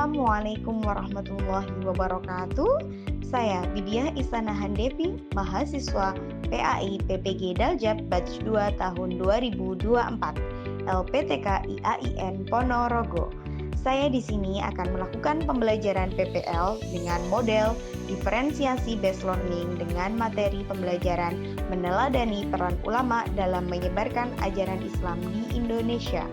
Assalamualaikum warahmatullahi wabarakatuh. Saya Bidiah Isanahan Devi, mahasiswa PAI PPG Daljab Batch 2 tahun 2024, LPTK IAIN Ponorogo. Saya di sini akan melakukan pembelajaran PPL dengan model diferensiasi based learning dengan materi pembelajaran meneladani peran ulama dalam menyebarkan ajaran Islam di Indonesia.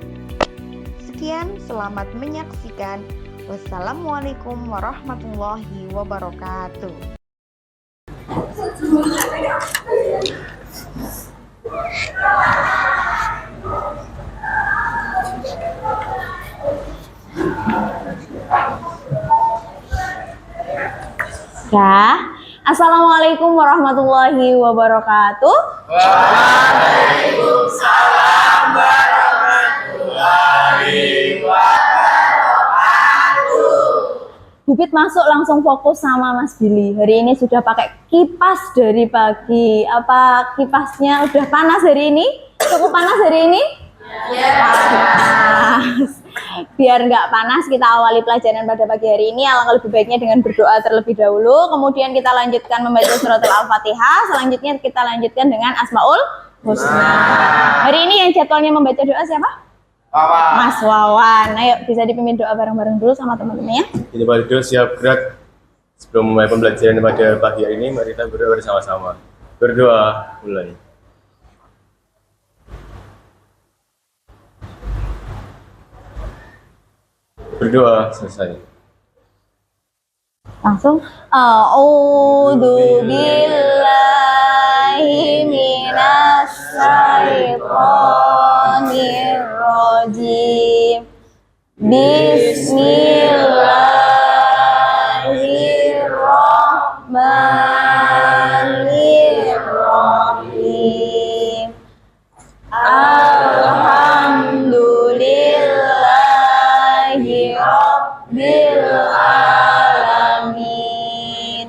Sekian, selamat menyaksikan. Wassalamualaikum warahmatullahi wabarakatuh. Ya, Assalamualaikum warahmatullahi wabarakatuh. Waalaikumsalam warahmatullahi wabarakatuh. Bibit masuk langsung fokus sama Mas Billy. Hari ini sudah pakai kipas dari pagi. Apa kipasnya udah panas hari ini? Cukup panas hari ini? Ya. Panas. Biar nggak panas, kita awali pelajaran pada pagi hari ini. Alangkah lebih baiknya dengan berdoa terlebih dahulu. Kemudian kita lanjutkan membaca suratul Al-Fatihah. Selanjutnya kita lanjutkan dengan Asmaul Husna. Hari ini yang jadwalnya membaca doa siapa? Mas Wawan. Ayo, bisa dipimpin doa bareng-bareng dulu sama teman-teman ya. Ini Pak Ridho siap gerak. Sebelum mulai pembelajaran pada pagi hari ini, mari kita berdoa bersama-sama. Berdoa mulai. Berdoa selesai. Langsung a'udzu billahi minas syaitonir rajim. Bismillahirrahmanirrahim. Alhamdulillahi rabbil alamin.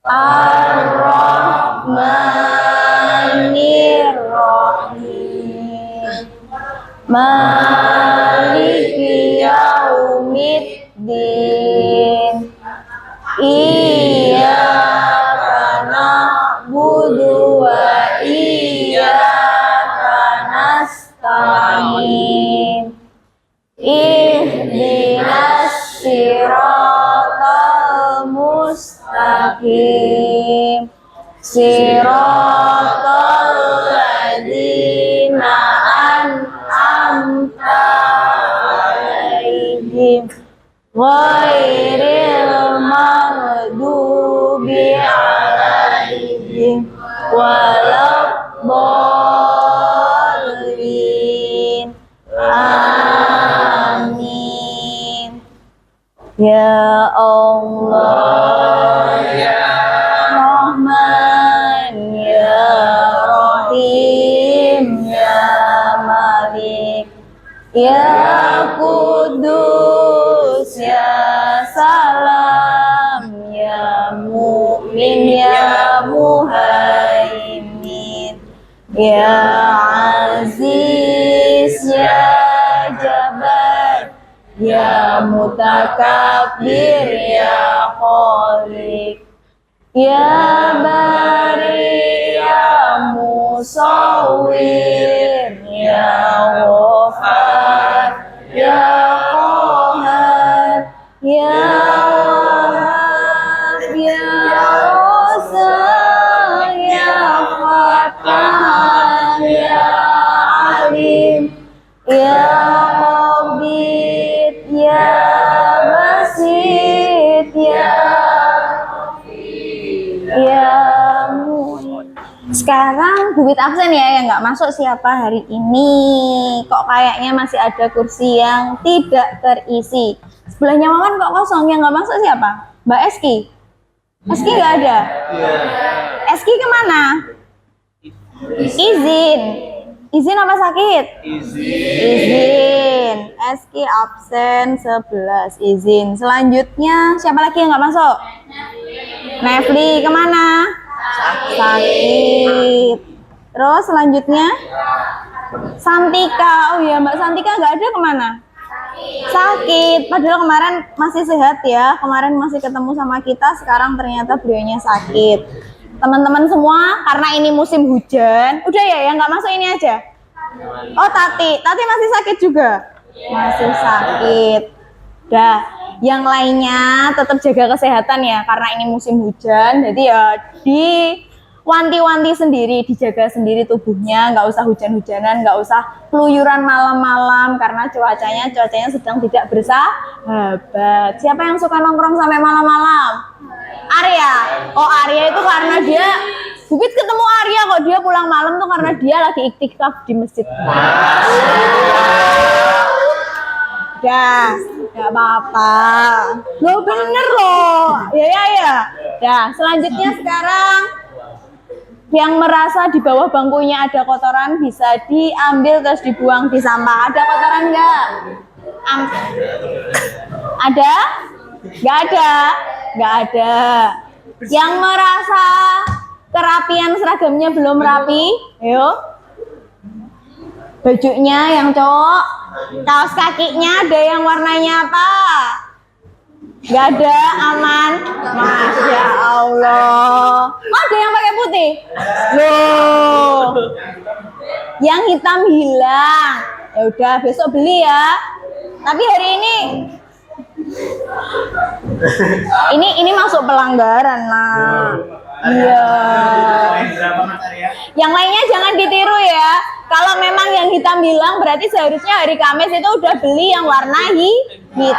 Ar-Rahmanir-Rahim. Maliki yaumiddin. Iyyaka na'budu wa iyyaka nasta'in. Ihdinas siratal mustaqim. Siratal ladzina an'amta 'alaihim ghairil maghdubi 'alaihim waladdallin. Amin. Ya Allah, ya Rahman, ya Rahim, ya Malik, ya Kudus, ya Salam, ya Mu'min, ya Muhaimin, ya Aziz, ya Jabbar, ya Mutakabbir, ya Khaliq, ya Bari, ya Musawwir, ya Ghafar, ya Qahar, ya Wahhab, ya Razzaq, ya Fattah, ya Alim, ya Qabid, ya Basit, ya Mu'in. Sekarang bibit absen ya, yang nggak masuk siapa hari ini? Kok kayaknya masih ada kursi yang tidak terisi. Sebelahnya Wawan kok kosong, yang nggak masuk siapa? Mbak Eski? Eski nggak ada? Eski kemana? Izin. Izin apa sakit? Izin. Eski absen 11. Izin. Selanjutnya siapa lagi yang nggak masuk? Nevli kemana? Sakit. Terus selanjutnya Santika. Oh ya, Mbak Santika nggak ada kemana? Sakit. Padahal kemarin masih sehat ya. Kemarin masih ketemu sama kita, sekarang ternyata beliaunya sakit. Teman-teman semua, karena ini musim hujan. Udah ya, yang nggak masuk ini aja. Oh, Tati masih sakit juga. Masih sakit. Dah, yang lainnya tetap jaga kesehatan ya, karena ini musim hujan. Jadi ya wanti-wanti sendiri, dijaga sendiri tubuhnya, nggak usah hujan-hujanan, nggak usah keluyuran malam-malam karena cuacanya sedang tidak bersahabat. Siapa yang suka nongkrong sampai malam-malam? Arya. Oh, Arya itu karena dia Bukit ketemu Arya kok, dia pulang malam tuh karena dia lagi iktikaf di masjid. Dah, nggak apa-apa. Lo bener loh. Ya. Dah, selanjutnya sekarang yang merasa di bawah bangkunya ada kotoran bisa diambil terus dibuang di sampah. Ada kotoran nggak? Ada? Nggak ada? Nggak ada. Yang merasa kerapian seragamnya belum rapi, ayo. Bajunya yang cowok, kaos kakinya ada yang warnanya apa? Nggak ada, aman. Masya Allah. Oh, ada yang pakai putih? Loh. Yang hitam hilang. Ya udah, besok beli ya. Tapi hari ini masuk pelanggaran lah. Iya. Yang lainnya jangan ditiru ya. Kalau memang yang hitam hilang berarti seharusnya hari Kamis itu udah beli yang warna hitam.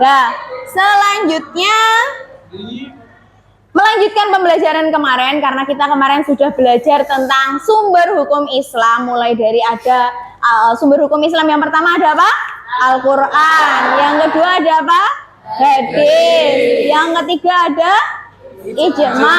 Nah, selanjutnya melanjutkan pembelajaran kemarin karena kita kemarin sudah belajar tentang sumber hukum Islam, mulai dari ada sumber hukum Islam yang pertama ada apa? Al-Quran. Yang kedua ada apa? Hadis. Yang ketiga ada ijma,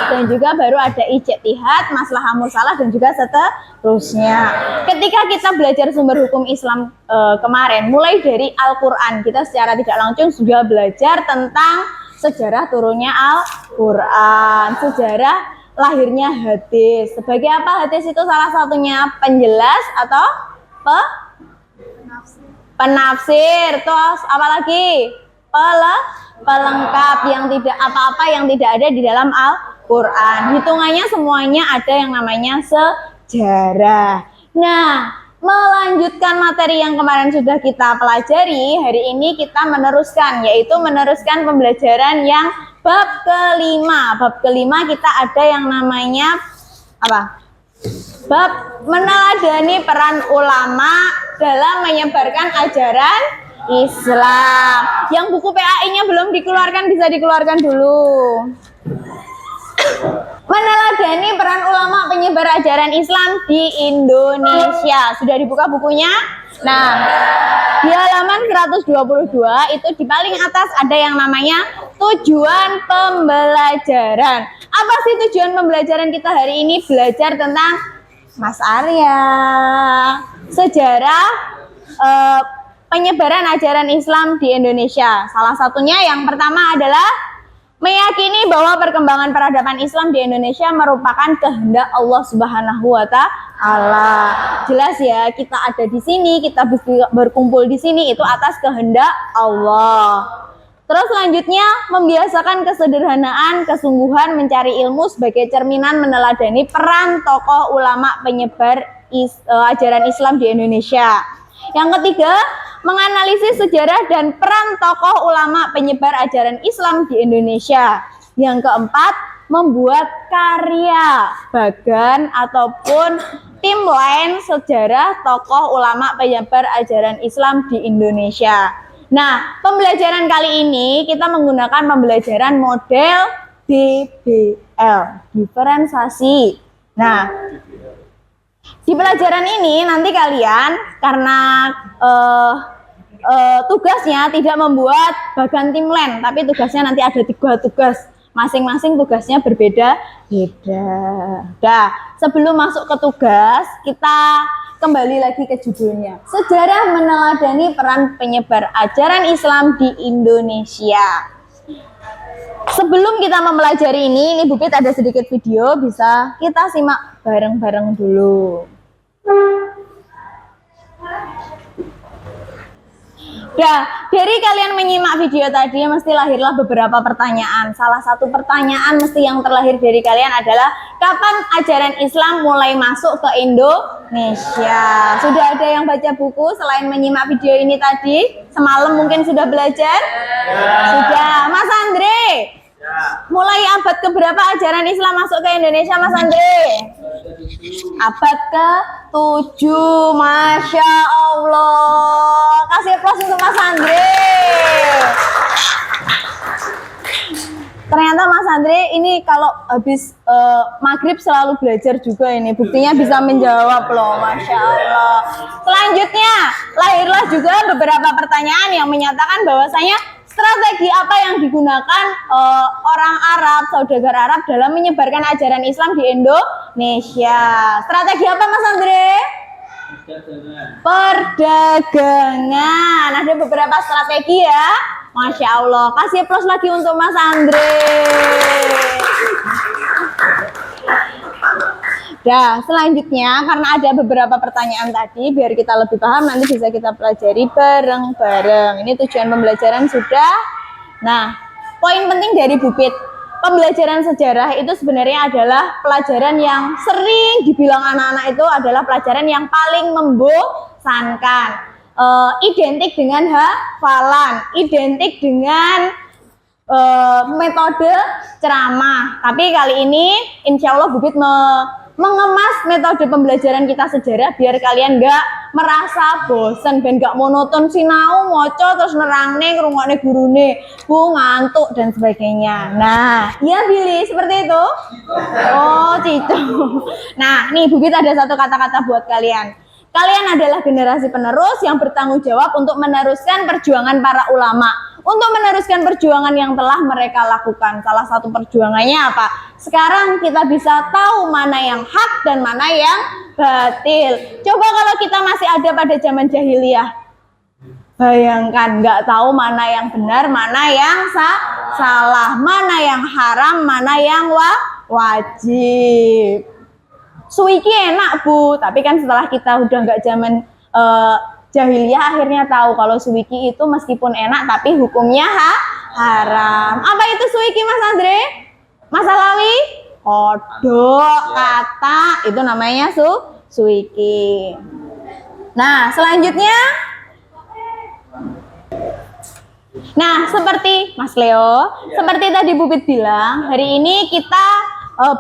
dan juga baru ada ijtihad, maslahah mursalah, dan juga seterusnya. Ketika kita belajar sumber hukum Islam kemarin, mulai dari Al-Quran, kita secara tidak langsung sudah belajar tentang sejarah turunnya Al-Quran, sejarah lahirnya hadis. Sebagai apa hadis itu? Salah satunya penjelas atau penafsir. Terus apa lagi? Pelengkap, yang tidak apa-apa yang tidak ada di dalam Al-Quran. Hitungannya semuanya ada yang namanya sejarah. Nah, melanjutkan materi yang kemarin sudah kita pelajari, hari ini kita meneruskan, yaitu meneruskan pembelajaran yang bab kelima. Bab kelima kita ada yang namanya apa? Bab meneladani peran ulama dalam menyebarkan ajaran Islam. Yang buku PAI-nya belum dikeluarkan, bisa dikeluarkan dulu. Meneladani peran ulama penyebar ajaran Islam di Indonesia. Sudah dibuka bukunya? Nah, di halaman 122 itu di paling atas ada yang namanya tujuan pembelajaran. Apa sih tujuan pembelajaran kita hari ini? Belajar tentang Mas Arya, sejarah penyebaran ajaran Islam di Indonesia. Salah satunya yang pertama adalah meyakini bahwa perkembangan peradaban Islam di Indonesia merupakan kehendak Allah Subhanahu wa Ta'ala. Jelas ya, kita ada di sini, kita berkumpul di sini itu atas kehendak Allah. Terus selanjutnya membiasakan kesederhanaan, kesungguhan mencari ilmu sebagai cerminan meneladani peran tokoh ulama penyebar ajaran Islam di Indonesia. Yang ketiga, menganalisis sejarah dan peran tokoh ulama penyebar ajaran Islam di Indonesia. Yang keempat, membuat karya bagan ataupun tim lain sejarah tokoh ulama penyebar ajaran Islam di Indonesia. Nah, pembelajaran kali ini kita menggunakan pembelajaran model DBL, diferensiasi. Nah, di pelajaran ini nanti kalian karena tugasnya tidak membuat bagan timlen, tapi tugasnya nanti ada 3 tugas. Masing-masing tugasnya berbeda-beda. Nah, sebelum masuk ke tugas, kita kembali lagi ke judulnya. Sejarah meneladani peran penyebar ajaran Islam di Indonesia. Sebelum kita mempelajari ini Bupit ada sedikit video, bisa kita simak bareng-bareng dulu. Nah, dari kalian menyimak video tadi mesti lahirlah beberapa pertanyaan. Salah satu pertanyaan mesti yang terlahir dari kalian adalah kapan ajaran Islam mulai masuk ke Indonesia? Sudah ada yang baca buku selain menyimak video ini tadi? Semalam mungkin sudah belajar? Sudah. Mas Andre, mulai abad keberapa ajaran Islam masuk ke Indonesia, Mas Andre? Abad ke-7. Masya Allah. Kasih aplaus untuk Mas Andre. Ternyata Mas Andre ini kalau habis maghrib selalu belajar juga ini. Buktinya bisa menjawab loh, Masya Allah. Selanjutnya, lahirlah juga beberapa pertanyaan yang menyatakan bahwasanya strategi apa yang digunakan orang Arab, saudagar Arab dalam menyebarkan ajaran Islam di Indonesia. Strategi apa Mas Andre? Perdagangan. Ada beberapa strategi ya. Masya Allah. Kasih plus lagi untuk Mas Andre. Nah, selanjutnya karena ada beberapa pertanyaan tadi, biar kita lebih paham nanti bisa kita pelajari bareng-bareng. Ini tujuan pembelajaran sudah. Nah, poin penting dari Bupit, pembelajaran sejarah itu sebenarnya adalah pelajaran yang sering dibilang anak-anak itu adalah pelajaran yang paling membosankan. Identik dengan hafalan, identik dengan metode ceramah. Tapi kali ini insya Allah Bubit mengemas metode pembelajaran kita sejarah biar kalian nggak merasa bosen dan nggak monoton sinau moco terus nerangne ngrungokne gurune bu ngantuk dan sebagainya. Nah, iya Billy seperti itu. Oh Cico. Nah, nih Bubit ada satu kata-kata buat kalian. Kalian adalah generasi penerus yang bertanggung jawab untuk meneruskan perjuangan para ulama, untuk meneruskan perjuangan yang telah mereka lakukan. Salah satu perjuangannya apa? Sekarang kita bisa tahu mana yang hak dan mana yang batil. Coba kalau kita masih ada pada zaman jahiliyah, bayangkan nggak tahu mana yang benar, mana yang salah, mana yang haram, mana yang wajib. Suiki enak Bu, tapi kan setelah kita udah nggak zaman jahiliyah akhirnya tahu kalau suiki itu meskipun enak tapi hukumnya haram. Apa itu suiki Mas Andre? Mas Alawi? Kodok, kata, itu namanya suiki. Nah, selanjutnya. Nah, seperti Mas Leo, seperti tadi Bubit bilang, hari ini kita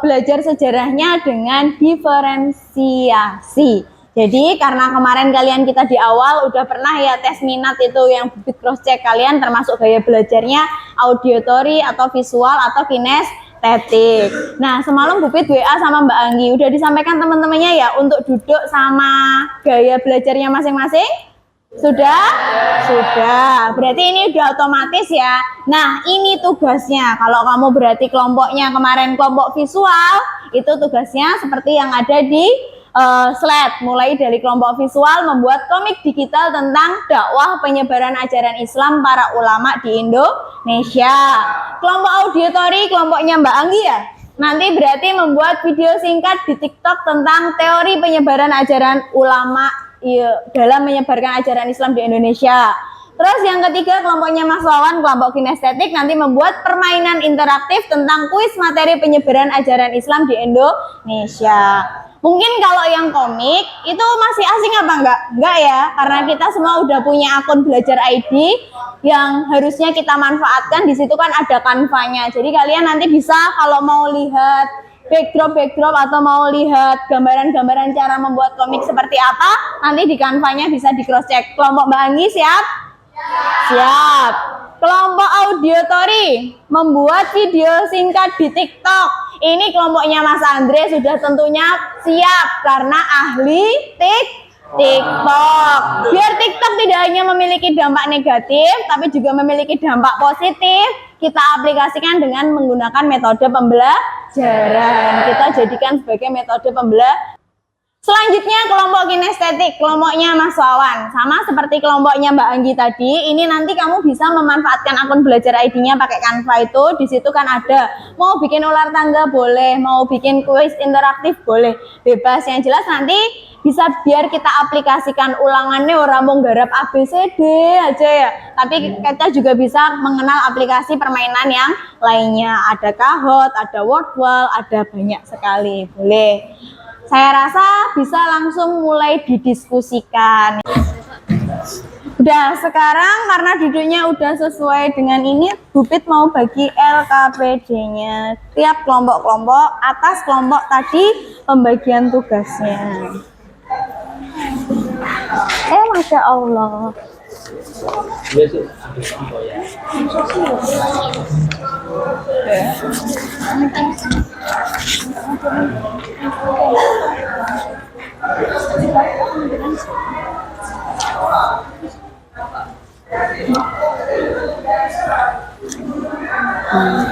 belajar sejarahnya dengan diferensiasi. Jadi karena kemarin kalian kita di awal udah pernah ya tes minat itu yang Bubit cross check kalian termasuk gaya belajarnya auditory atau visual atau kinestetik. Nah semalam Bubit WA sama Mbak Anggi udah disampaikan teman-temannya ya untuk duduk sama gaya belajarnya masing-masing. Sudah? Sudah. Berarti ini udah otomatis ya. Nah, ini tugasnya. Kalau kamu berarti kelompoknya kemarin kelompok visual, itu tugasnya seperti yang ada di slide. Mulai dari kelompok visual membuat komik digital tentang dakwah penyebaran ajaran Islam para ulama di Indonesia. Kelompok auditory, kelompoknya Mbak Anggi ya. Nanti berarti membuat video singkat di TikTok tentang teori penyebaran ajaran ulama dalam menyebarkan ajaran Islam di Indonesia. Terus yang ketiga kelompoknya Mas Wawan, kelompok kinestetik nanti membuat permainan interaktif tentang kuis materi penyebaran ajaran Islam di Indonesia. Mungkin kalau yang komik itu masih asing apa enggak? Enggak ya, karena kita semua udah punya akun Belajar ID yang harusnya kita manfaatkan. Di situ kan ada Canva-nya. Jadi kalian nanti bisa kalau mau lihat backdrop atau mau lihat gambaran-gambaran cara membuat komik seperti apa, nanti di Canva-nya bisa di cross check. Kelompok Mbak Anggi siap? Siap. Kelompok auditory membuat video singkat di TikTok. Ini kelompoknya Mas Andre sudah tentunya siap karena ahli TikTok. Biar TikTok tidak hanya memiliki dampak negatif, tapi juga memiliki dampak positif, kita aplikasikan dengan menggunakan metode pembelajaran. Kita jadikan sebagai metode pembelajaran. Selanjutnya kelompok kinestetik, kelompoknya Mas Wawan. Sama seperti kelompoknya Mbak Anggi tadi, ini nanti kamu bisa memanfaatkan akun belajar ID-nya pakai Canva itu. Di situ kan ada, mau bikin ular tangga boleh, mau bikin kuis interaktif boleh, bebas. Yang jelas nanti bisa biar kita aplikasikan ulangannya orang mau garap ABCD aja ya. Tapi kita juga bisa mengenal aplikasi permainan yang lainnya. Ada Kahoot, ada Wordwall, ada banyak sekali. Boleh. Saya rasa bisa langsung mulai didiskusikan. Udah, sekarang karena duduknya udah sesuai dengan ini, Bupit mau bagi LKPD-nya. Tiap kelompok-kelompok, atas kelompok tadi pembagian tugasnya. Masya Allah.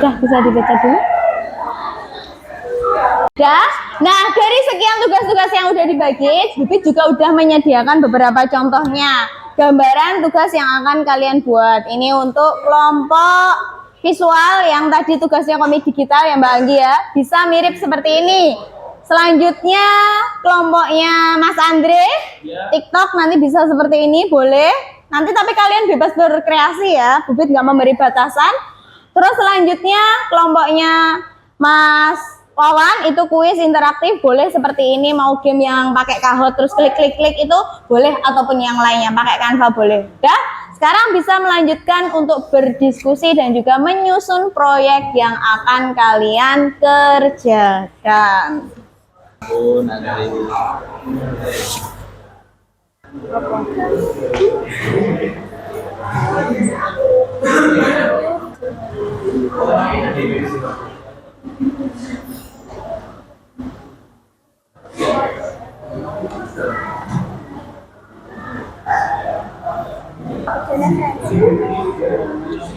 Udah bisa dibaca dulu. Udah. Nah, dari sekian tugas-tugas yang udah dibagi, Bibit juga udah menyediakan beberapa contohnya. Gambaran tugas yang akan kalian buat. Ini untuk kelompok visual yang tadi tugasnya komik digital ya Mbak Anggi ya. Bisa mirip seperti ini. Selanjutnya kelompoknya Mas Andre, TikTok nanti bisa seperti ini, boleh. Nanti tapi kalian bebas berkreasi ya, Bibit nggak memberi batasan. Terus selanjutnya kelompoknya Mas Wawan itu kuis interaktif, boleh seperti ini, mau game yang pakai Kahoot terus klik-klik-klik itu boleh, ataupun yang lainnya pakai Canva boleh. Udah, sekarang bisa melanjutkan untuk berdiskusi dan juga menyusun proyek yang akan kalian kerjakan.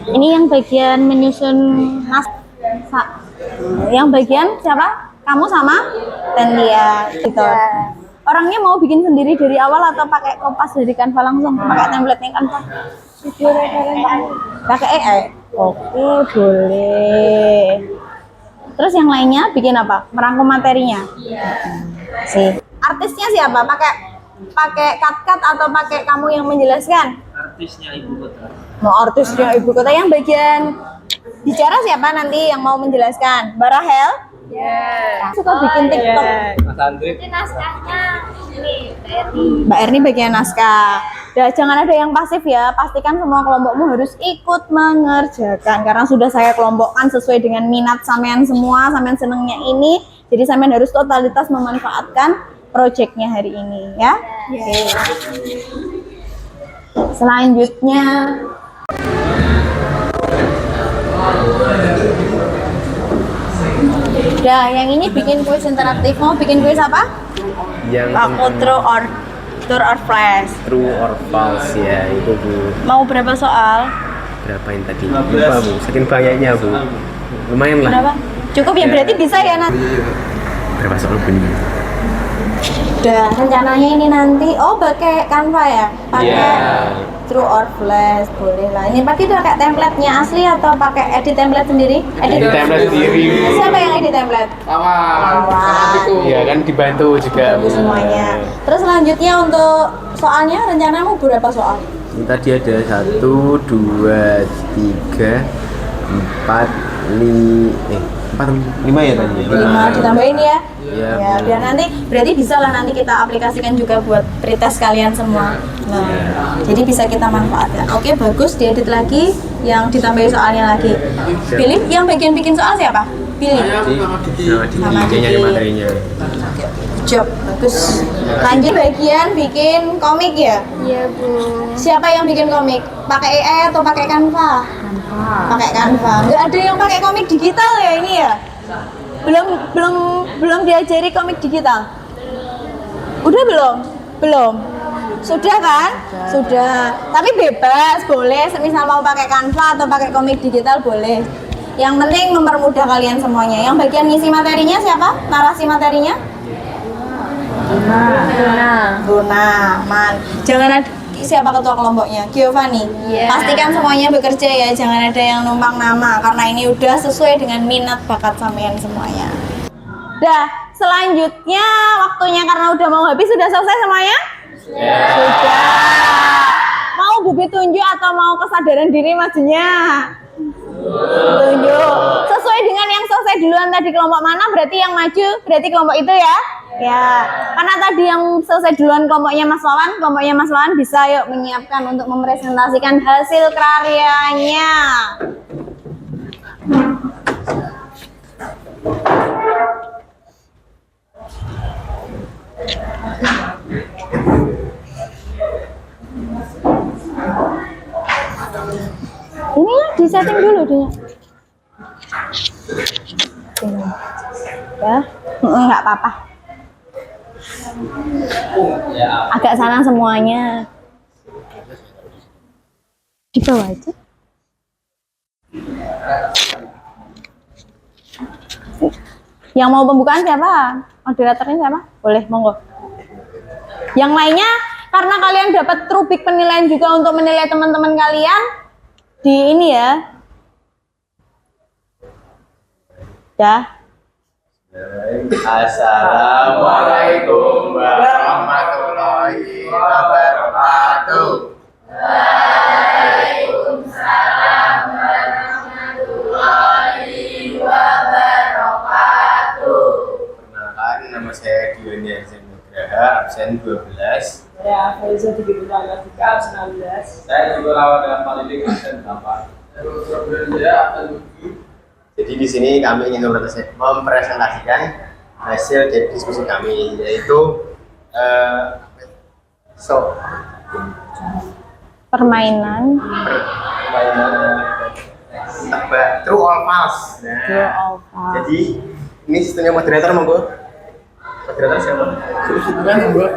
Ini yang bagian menyusun yang bagian siapa? Kamu sama Tendia gitu. Orangnya mau bikin sendiri dari awal atau pakai kopas dari Canva langsung? Pakai template-nya Canva? Pakai AI? Oke, boleh. Terus yang lainnya bikin apa? Merangkum materinya? Sih. Artisnya siapa? Pakai CapCut atau pakai kamu yang menjelaskan? Artisnya Ibu Kota. Mau artisnya Ibu Kota. Yang bagian bicara siapa nanti yang mau menjelaskan? Mbak Rahel? Suka bikin TikTok. Mas Andre. Naskahnya ini Mbak Erni bagian naskah. Ya, jangan ada yang pasif ya. Pastikan semua kelompokmu harus ikut mengerjakan. Karena sudah saya kelompokkan sesuai dengan minat sampean semua. Sampean senengnya ini. Jadi sampean harus totalitas memanfaatkan proyeknya hari ini ya. Oke. Selanjutnya udah, yang ini bikin kuis interaktif. Mau bikin kuis apa? Yang Aku true or false. true or false ya itu Bu. Mau berapa soal? Berapa yang tadi? Lupa Bu, saking banyaknya Bu. Lumayan lah. Berapa? Cukup ya, berarti bisa ya nanti. Berapa soal Bu ini? Udah, rencananya ini nanti pakai Canva ya? Pakai true or false, boleh lah. Ini pakai template-nya asli atau pakai edit template sendiri? Edit template sendiri. Siapa yang edit template? Iya kan dibantu juga Bu. Semuanya. Terus selanjutnya untuk soalnya rencanamu berapa soal? Ini tadi ada 1, 2, 3, 4, 5 ya tadi. 5 ditambahin ya? Iya. Ya, biar nanti berarti bisa lah nanti kita aplikasikan juga buat pretest kalian semua. Nah, jadi bisa kita manfaatkan. Oke, bagus, diedit lagi, yang ditambahin soalnya lagi. Pilih yang bagian bikin soal siapa? Pilih. Sama di nyari materinya. Job, bagus. Lanjut bagian bikin komik ya? Iya Bu. Siapa yang bikin komik? Pakai AI atau pakai Canva? Pakai Canva. Nggak ada yang pakai komik digital ya ini ya? Belum diajari komik digital. Udah belum? Sudah kan? Sudah. Tapi bebas, boleh. Misal mau pakai Canva atau pakai komik digital boleh. Yang penting mempermudah kalian semuanya. Yang bagian ngisi materinya siapa? Narasi materinya? Luna, Man. Jangan ada siapa ketua kelompoknya? Giovanni. Iya. Pastikan semuanya bekerja ya, jangan ada yang numpang nama karena ini udah sesuai dengan minat bakat sampean semuanya. Dah, selanjutnya waktunya karena udah mau habis, sudah selesai semuanya? Sudah. Mau bibit tunjuk atau mau kesadaran diri majunya? Tunjuk. Sesuai dengan yang selesai duluan tadi, kelompok mana berarti yang maju berarti kelompok itu ya? Ya. Karena tadi yang selesai duluan kelompoknya Mas Wawan bisa yuk menyiapkan untuk mempresentasikan hasil karyanya. Ini ya di setting dulu dia. Ya, nggak apa-apa. Agak sana semuanya. Di bawah aja. Yang mau pembukaan siapa? Moderatornya siapa? Boleh, monggo. Yang lainnya, karena kalian dapat rubrik penilaian juga untuk menilai teman-teman kalian di ini ya. Dah. Assalamualaikum warahmatullahi wabarakatuh. Waalaikumsalam warahmatullahi wabarakatuh. Perkenalkan, nama saya Dion Yansen Nugraha, absen 12. Ya, Faiza 3 absen 16. Saya juga lawan dengan Malidik absen 8. Jadi di sini kami ingin mempresentasikan hasil dari diskusi kami, yaitu Permainan tebak true or false. Nah, True or false. jadi ini sistemnya moderator, monggo. Moderator siapa? Monggo.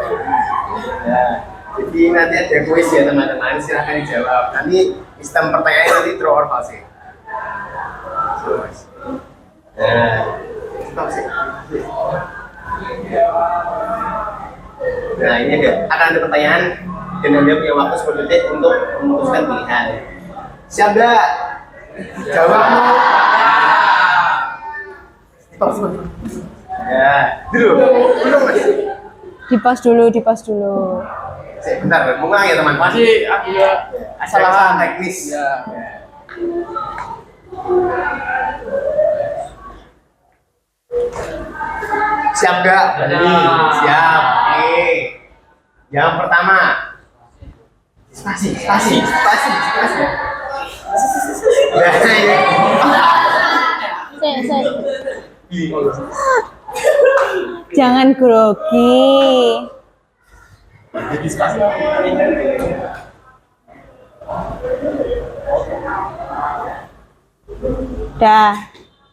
Ya, jadi nanti ada kuis ya teman-teman, silahkan dijawab. Nanti sistem pertanyaannya nanti true or false. Nah, ini akan ada pertanyaan dan Anda punya waktu 10 detik untuk memutuskan pilihan. Siap gak? Jawabmu. Ya, dulu. Belum mas. Di pause dulu. Bentar, mulai ya teman. Masih ada kesalahan teknis. Ya. Siap gak? Siap. Oke. Yang pertama. Spasi. Ya, ini. Jangan grogi. Dah.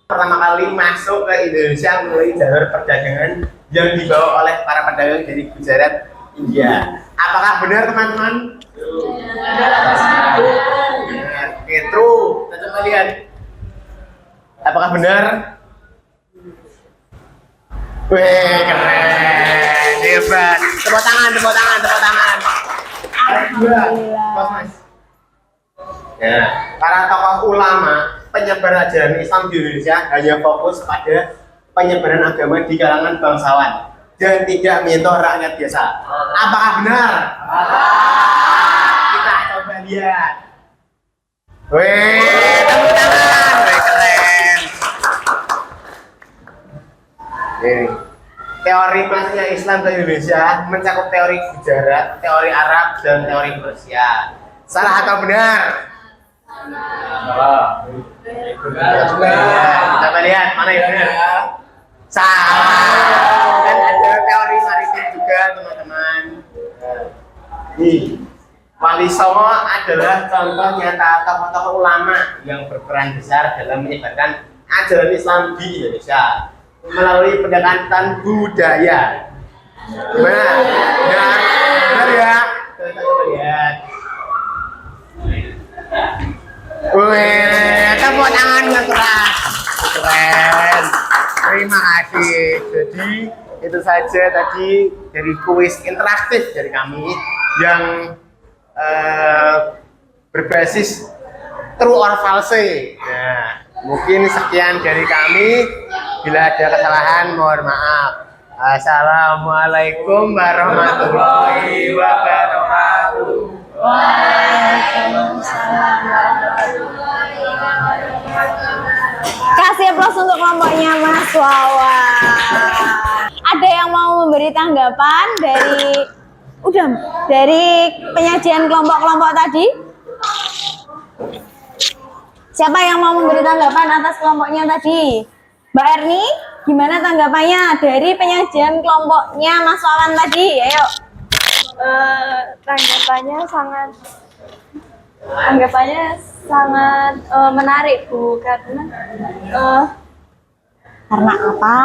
Pertama kali masuk ke Indonesia melalui jalur perdagangan yang dibawa oleh para pedagang dari Gujarat, India. Apakah benar teman-teman? Benar. Oke, true. Kita coba lihat. Apakah benar? Wih, keren. Hebat. Tepuk tangan. Pas, Mas. Ya, para tokoh ulama penyebar ajaran Islam di Indonesia hanya fokus pada penyebaran agama di kalangan bangsawan dan tidak menyentuh rakyat biasa. Apakah benar? Kita coba lihat. Wih, tepuk tangan. Wih, keren. Ini teori masuknya Islam ke Indonesia mencakup teori Gujarat, teori Arab, dan teori Persia. Salah atau benar? Coba lihat mana yang benar. Salah. Dan ada teori maritim juga teman-teman. Nih, Wali Songo adalah contoh nyata tokoh-tokoh ulama yang berperan besar dalam menyebarkan ajaran Islam di Indonesia melalui pendekatan budaya. Gimana? Benar ya? Kita coba lihat. Wih, tepuk tangan yang keras. Keren. Terima kasih. Jadi itu saja tadi dari kuis interaktif dari kami yang berbasis true or false. Nah, mungkin sekian dari kami. Bila ada kesalahan, mohon maaf. Assalamualaikum warahmatullahi wabarakatuh. Waalaikumsalam warahmatullahi wabarakatuh. Kasih aplaus untuk kelompoknya Mas Wawan. Ada yang mau memberi tanggapan dari penyajian kelompok-kelompok tadi? Siapa yang mau memberi tanggapan atas kelompoknya tadi? Mbak Erni, gimana tanggapannya dari penyajian kelompoknya Mas Wawan tadi? Ayo. Tanggapannya sangat menarik Bu, karena Karena apa?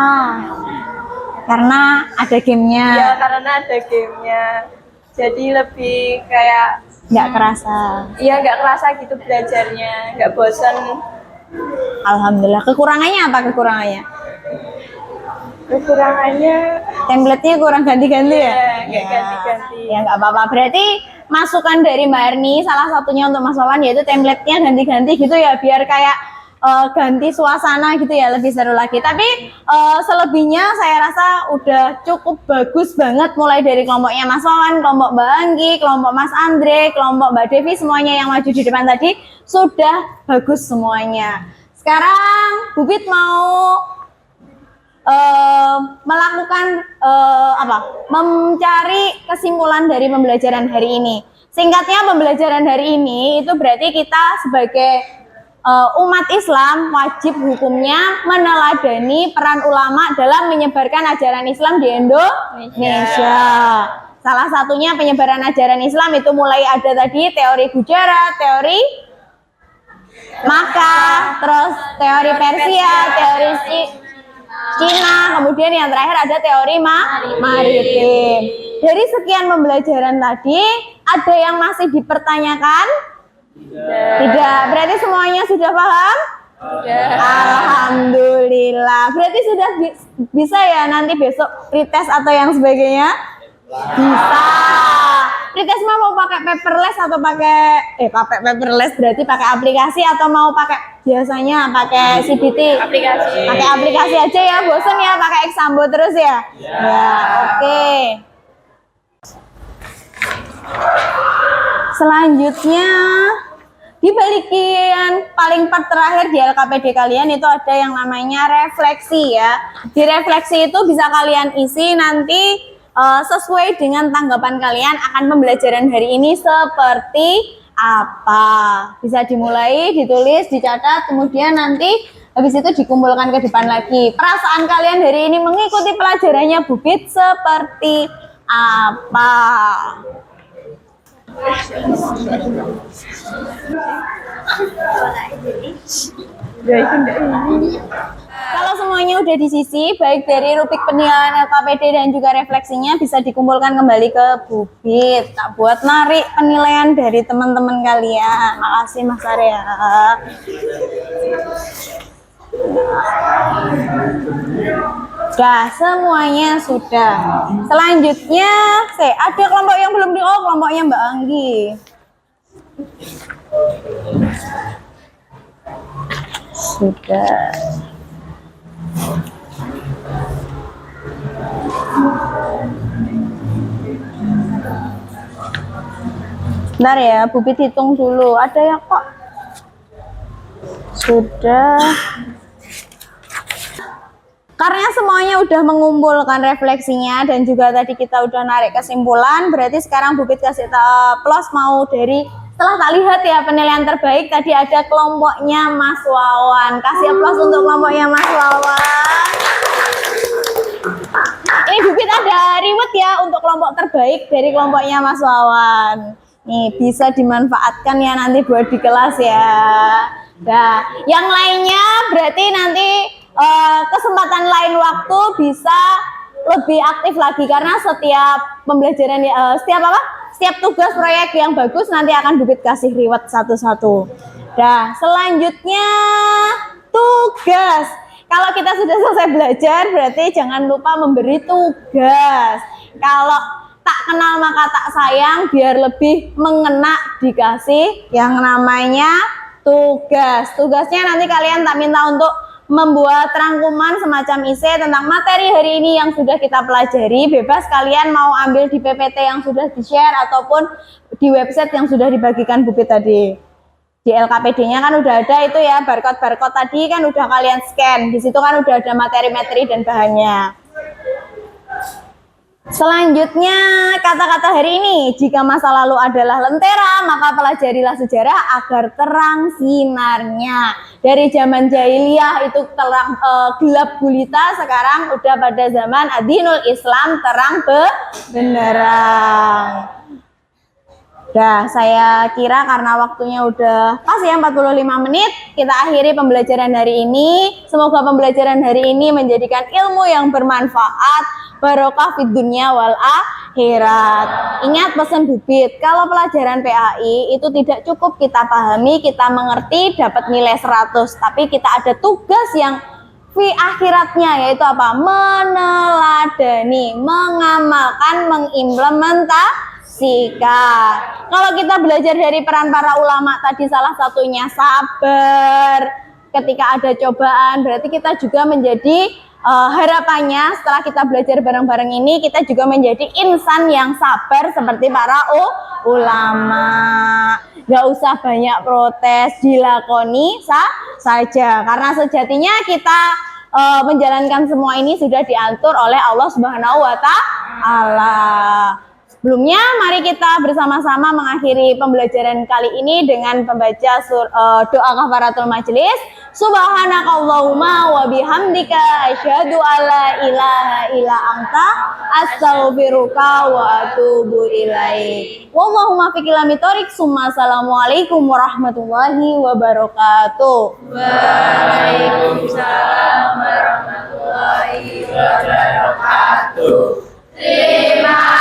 Karena ada gamenya. ya karena ada gamenya, jadi lebih kayak Nggak kerasa. nggak kerasa gitu belajarnya, nggak bosan. Alhamdulillah. Kekurangannya apa kekurangannya? Kekurangannya Template-nya kurang ganti-ganti ya? nggak ganti-ganti. Ya nggak apa-apa. Berarti masukan dari Mbak Erni salah satunya untuk Mas Wawan yaitu template-nya ganti-ganti gitu ya, biar kayak ganti suasana gitu ya, lebih seru lagi. Tapi selebihnya saya rasa udah cukup bagus banget, mulai dari kelompoknya Mas Wawan, kelompok Mbak Anggi, kelompok Mas Andre, kelompok Mbak Devi, semuanya yang maju di depan tadi sudah bagus semuanya. Sekarang Bubit mau melakukan mencari kesimpulan dari pembelajaran hari ini. Singkatnya, pembelajaran hari ini itu berarti kita sebagai umat Islam wajib hukumnya meneladani peran ulama dalam menyebarkan ajaran Islam di Indonesia. Salah satunya penyebaran ajaran Islam itu mulai ada tadi teori Gujarat, teori Makkah, terus teori Persia, teori Cina, kemudian yang terakhir ada teori maritim. Dari sekian pembelajaran tadi, ada yang masih dipertanyakan? Tidak. Berarti semuanya sudah paham? Alhamdulillah. Berarti sudah bisa ya nanti besok pretest atau yang sebagainya? Bisa. Pretest mau pakai paperless atau pakai paperless berarti pakai aplikasi atau mau pakai biasanya pakai CBT? Aplikasi. Pakai aplikasi aja ya, bosan ya pakai Exambo terus ya? Ya, oke. Selanjutnya di bagian paling part terakhir di LKPD kalian itu ada yang namanya refleksi ya. Di refleksi itu bisa kalian isi nanti sesuai dengan tanggapan kalian akan pembelajaran hari ini seperti apa. Bisa dimulai, ditulis, dicatat, kemudian nanti habis itu dikumpulkan ke depan lagi. Perasaan kalian hari ini mengikuti pelajarannya Bubit seperti apa? Kalau semuanya udah disisi, baik dari rubrik penilaian LKPD dan juga refleksinya bisa dikumpulkan kembali ke Bubit. Tak buat narik penilaian dari teman-teman kalian. Makasih Mas Arya. Sudah, semuanya sudah. Selanjutnya, ada kelompok yang belum kelompoknya Mbak Anggi. Sudah. Bentar ya, Bubit hitung dulu. Ada ya kok? Sudah. Karena semuanya udah mengumpulkan refleksinya dan juga tadi kita udah narik kesimpulan, berarti sekarang Bubit kasih plus mau dari setelah tak lihat ya penilaian terbaik tadi ada kelompoknya Mas Wawan. Kasih aplaus untuk kelompoknya Mas Wawan. Ini Bubit ada reward ya untuk kelompok terbaik dari kelompoknya Mas Wawan. Nih bisa dimanfaatkan ya nanti buat di kelas ya. Nah, yang lainnya berarti nanti kesempatan lain waktu bisa lebih aktif lagi karena setiap pembelajaran setiap tugas proyek yang bagus nanti akan Bubit kasih reward satu-satu. Nah, selanjutnya tugas. Kalau kita sudah selesai belajar, berarti jangan lupa memberi tugas. Kalau tak kenal maka tak sayang, biar lebih mengena dikasih yang namanya tugas. Tugasnya nanti kalian tak minta untuk membuat rangkuman semacam IC tentang materi hari ini yang sudah kita pelajari. Bebas kalian mau ambil di PPT yang sudah di-share ataupun di website yang sudah dibagikan Bukit tadi. Di LKPD-nya kan udah ada itu ya, barcode-barcode tadi kan udah kalian scan. Di situ kan udah ada materi-materi dan bahannya. Selanjutnya kata-kata hari ini, jika masa lalu adalah lentera, maka pelajarilah sejarah agar terang sinarnya. Dari zaman jahiliyah itu terang gelap gulita, sekarang udah pada zaman adinul Islam terang benderang. Dah, saya kira karena waktunya udah pas ya 45 menit, kita akhiri pembelajaran hari ini. Semoga pembelajaran hari ini menjadikan ilmu yang bermanfaat, barokah fid dunya wal akhirat. Ingat pesan Bubit, kalau pelajaran PAI itu tidak cukup kita pahami, kita mengerti, dapat nilai 100, tapi kita ada tugas yang fi akhiratnya, yaitu apa? Meneladani, mengamalkan, mengimplementasikan. Kalau kita belajar dari peran para ulama tadi, salah satunya sabar ketika ada cobaan, berarti kita juga menjadi harapannya setelah kita belajar bareng-bareng ini, kita juga menjadi insan yang sabar seperti para ulama. Gak usah banyak protes, dilakoni saja, karena sejatinya kita menjalankan semua ini sudah diatur oleh Allah Subhanahu wa Ta'ala. Sebelumnya, mari kita bersama-sama mengakhiri pembelajaran kali ini dengan membaca doa kafaratul majelis. Subhanakallahumma wa bihamdika asyhadu alla ilaha illa anta astaghfiruka wa atubu ilaik. Wallahumma fiqil thoriq. Assalamualaikum warahmatullahi wabarakatuh. Waalaikumsalam warahmatullahi wabarakatuh. Terima